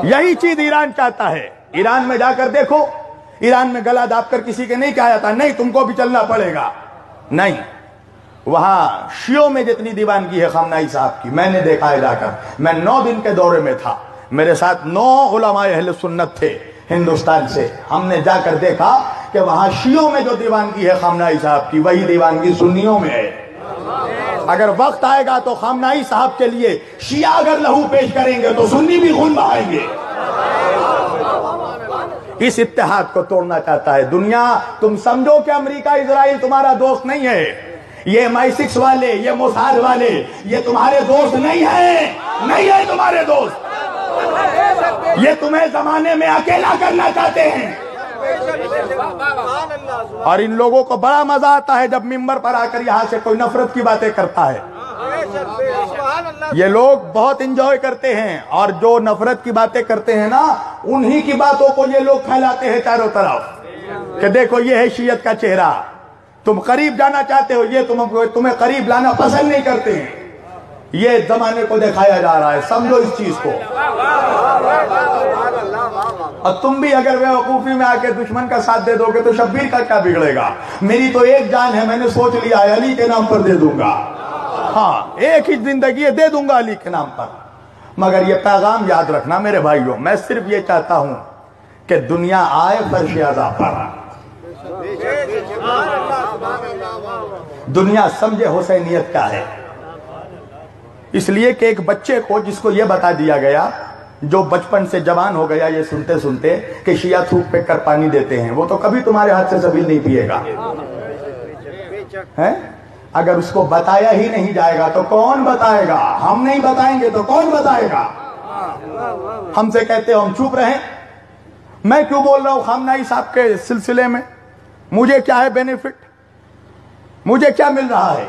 यही चीज ईरान चाहता है। ईरान में जाकर देखो, ईरान में गला दाबकर किसी के नहीं कहा जाता नहीं तुमको भी चलना पड़ेगा, नहीं। वहां शियों में जितनी दीवानगी है खामनाई साहब की, मैंने देखा है जाकर। मैं 9 दिन के दौरे में था, मेरे साथ 9 उलमाए अहले सुन्नत थे हिंदुस्तान से। हमने जाकर देखा कि वहां शियों में जो दीवानगी है खामनाई साहब की, वही दीवानगी सुन्नियों में है। अगर वक्त आएगा तो खामनाई साहब के लिए शिया अगर लहू पेश करेंगे तो सुन्नी भी खून बहाएंगे। इस इत्तेहाद को तोड़ना चाहता है दुनिया। तुम समझो कि अमेरिका इजराइल तुम्हारा दोस्त नहीं है, ये MI6 वाले, ये मोसाद वाले, ये तुम्हारे दोस्त नहीं है, नहीं है तुम्हारे दोस्त। ये तुम्हें जमाने में अकेला करना चाहते हैं। और इन लोगों को बड़ा मजा आता है जब मिंबर पर आकर यहां से कोई नफरत की बातें करता है। ये लोग बहुत इंजॉय करते हैं, और जो नफरत की बातें करते हैं ना, उन्हीं की बातों को ये लोग फैलाते हैं चारों तरफ कि देखो ये है शियत का चेहरा। तुम करीब जाना चाहते हो, ये तुम्हें करीब लाना पसंद नहीं करते हैं। ये जमाने को दिखाया जा रहा है, समझो इस चीज को। और तुम भी अगर बेवकूफी में आके दुश्मन का साथ दे दोगे तो शब्बीर का क्या बिगड़ेगा। मेरी तो एक जान है, मैंने सोच लिया है अली के नाम पर दे दूंगा। हाँ, एक ही जिंदगी है, दे दूंगा अली के नाम पर। मगर ये पैगाम याद रखना मेरे भाइयों, मैं सिर्फ ये चाहता हूं कि दुनिया आए फर्श आज़ा पर, दुनिया समझे हुसैनियत क्या है। इसलिए कि एक बच्चे को जिसको ये बता दिया गया, जो बचपन से जवान हो गया ये सुनते सुनते कि शिया थूक पे कर पानी देते हैं, वो तो कभी तुम्हारे हाथ से सबील नहीं पिएगा है। अगर उसको बताया ही नहीं जाएगा तो कौन बताएगा। हम नहीं बताएंगे तो कौन बताएगा। हमसे कहते हो हम चुप रहें। मैं क्यों बोल रहा हूं खामनाई साहब के सिलसिले में, मुझे क्या है बेनिफिट, मुझे क्या मिल रहा है।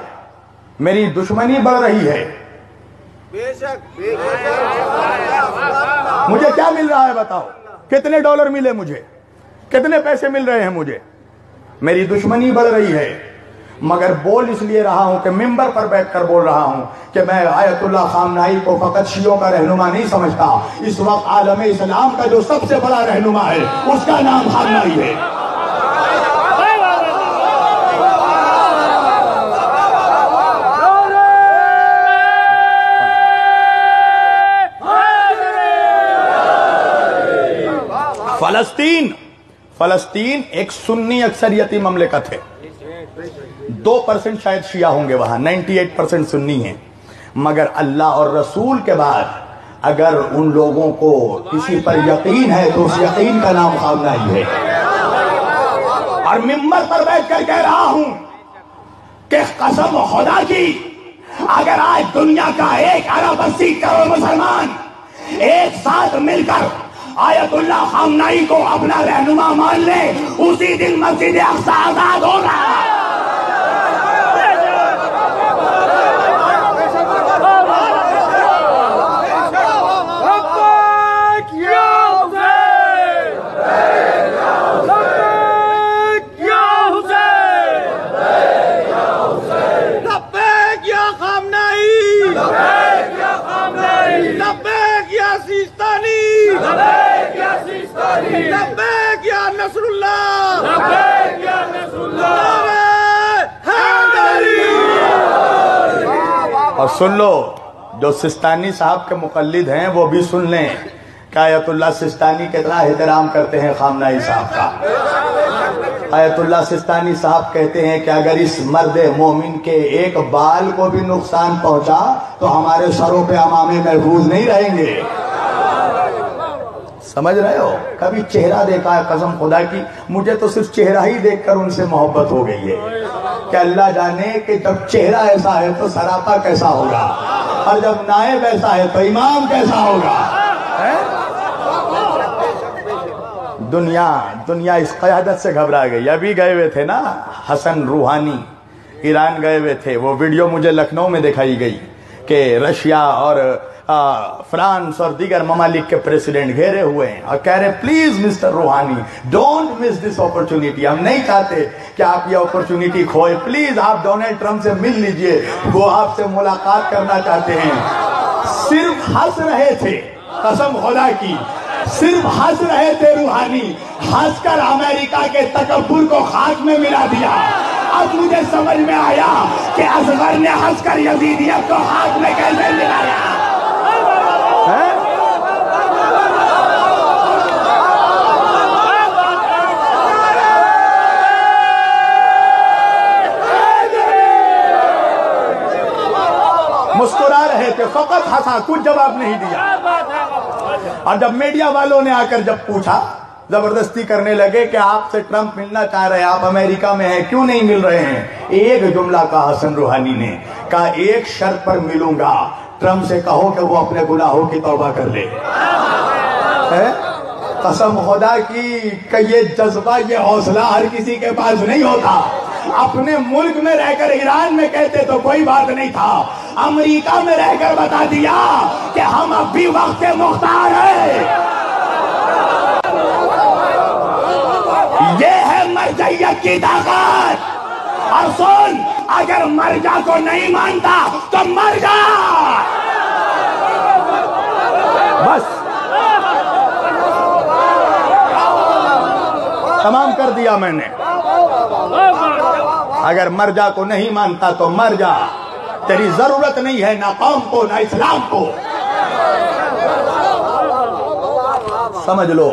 मेरी दुश्मनी बढ़ रही है, मुझे क्या मिल रहा है बताओ। कितने डॉलर मिले मुझे, कितने पैसे मिल रहे हैं मुझे। मेरी दुश्मनी बढ़ रही है, मगर बोल इसलिए रहा हूं कि मिंबर पर बैठकर बोल रहा हूं कि मैं आयतुल्लाह खामनाई को फकत शियों का रहनुमा नहीं समझता। इस वक्त आलम इस्लाम का जो सबसे बड़ा रहनुमा है उसका नाम खामनाई है। फलस्तीन एक सुन्नी अक्सरियती ममलिकत है। 2% शायद शिया होंगे वहां, 98% सुन्नी हैं। मगर अल्लाह और रसूल के बाद अगर उन लोगों को किसी पर यकीन है तो उस यकीन का नाम खामनाई है। और मिंबर पर बैठकर कह रहा हूं कि कसम खुदा की, अगर आज दुनिया का 1 अरब 80 करोड़ मुसलमान एक साथ मिलकर आयतुल्लाह खामनाई को अपना रहनुमा मान ले, उसी दिन मस्जिद अक्सा आजाद होगा। और सुन लो, जो सिस्तानी साहब के मुकल्लिद हैं वो भी सुन लें कि आयतुल्लाह सिस्तानी कितना एहतराम करते हैं खामनाई साहब का। आयतुल्लाह सिस्तानी साहब कहते हैं कि अगर इस मर्द मोमिन के एक बाल को भी नुकसान पहुंचा तो हमारे सरों पे अमामे महफूज नहीं रहेंगे। समझ रहे हो। कभी चेहरा देखा है, कसम खुदा की मुझे तो सिर्फ चेहरा ही देखकर उनसे मोहब्बत हो गई है कि अल्लाह जाने कि जब चेहरा ऐसा है तो सरापा कैसा होगा, और जब नायब ऐसा है तो इमाम कैसा होगा। दुनिया इस क़यादत से घबरा गई। अभी गए हुए थे ना हसन रूहानी, ईरान गए हुए थे। वो वीडियो मुझे लखनऊ में दिखाई गई कि रशिया और फ्रांस और दीगर ममालिक के प्रेसिडेंट घेरे हुए हैं और कह रहे प्लीज मिस्टर रूहानी डोंट मिस दिस अपॉर्चुनिटी। हम नहीं चाहते कि आप ये अपॉर्चुनिटी खोए, प्लीज आप डोनाल्ड ट्रंप से मिल लीजिए, वो आपसे मुलाकात करना चाहते हैं। सिर्फ हंस रहे थे, कसम खुदा की सिर्फ हंस रहे थे रूहानी, हंसकर अमेरिका के तकब्बुर को खाक में मिला दिया। अब मुझे समझ में आया कि असगर ने हंसकर यजीदियत को खाक में कैसे मिलाया है? मुस्कुरा रहे थे, फकत हंसा, कुछ जवाब नहीं दिया। और जब मीडिया वालों ने आकर जब पूछा, जबरदस्ती करने लगे कि आपसे ट्रंप मिलना चाह रहे हैं, आप अमेरिका में हैं, क्यों नहीं मिल रहे हैं? एक जुमला कहा हसन रूहानी ने, कहा एक शर्त पर मिलूंगा, ट्रंप से कहो कि वो अपने गुनाहों की तौबा कर ले। कसम खुदा की ये जज्बा, ये हौसला हर किसी के पास नहीं होता। अपने मुल्क में रहकर ईरान में कहते तो कोई बात नहीं था, अमेरिका में रहकर बता दिया कि हम अब भी वक्त मुख्तार है। ये है मरजइयत की ताकत। और सुन, अगर मर्जा को नहीं मानता तो मर जा, बस तमाम कर दिया मैंने। अगर मर्जा को नहीं मानता तो मर जा, तेरी जरूरत नहीं है ना कौम को ना इस्लाम को। समझ लो,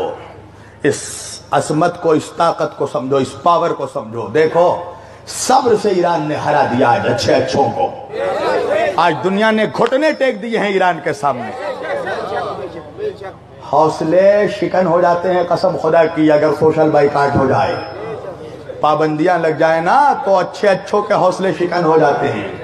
इस असमत को, इस ताकत को समझो, इस पावर को समझो। देखो, सब्र से ईरान ने हरा दिया आज अच्छे अच्छों को। आज दुनिया ने घुटने टेक दिए हैं ईरान के सामने। हौसले शिकन हो जाते हैं कसम खुदा की, अगर सोशल बाइकाट हो जाए, पाबंदियां लग जाए ना, तो अच्छे अच्छों के हौसले शिकन हो जाते हैं।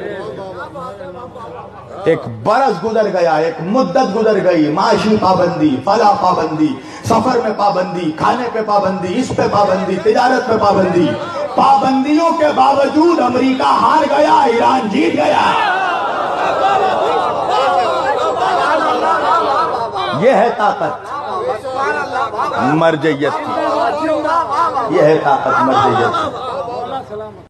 एक बरस गुजर गया, एक मुद्दत गुजर गई, माशी पाबंदी, फला पाबंदी, सफर में पाबंदी, खाने पे पाबंदी, इस पे पाबंदी, तिजारत पे पाबंदी। पाबंदियों के बावजूद अमेरिका हार गया, ईरान जीत गया। यह है ताकत मरजइयत की, यह है ताकत मरजइयत की।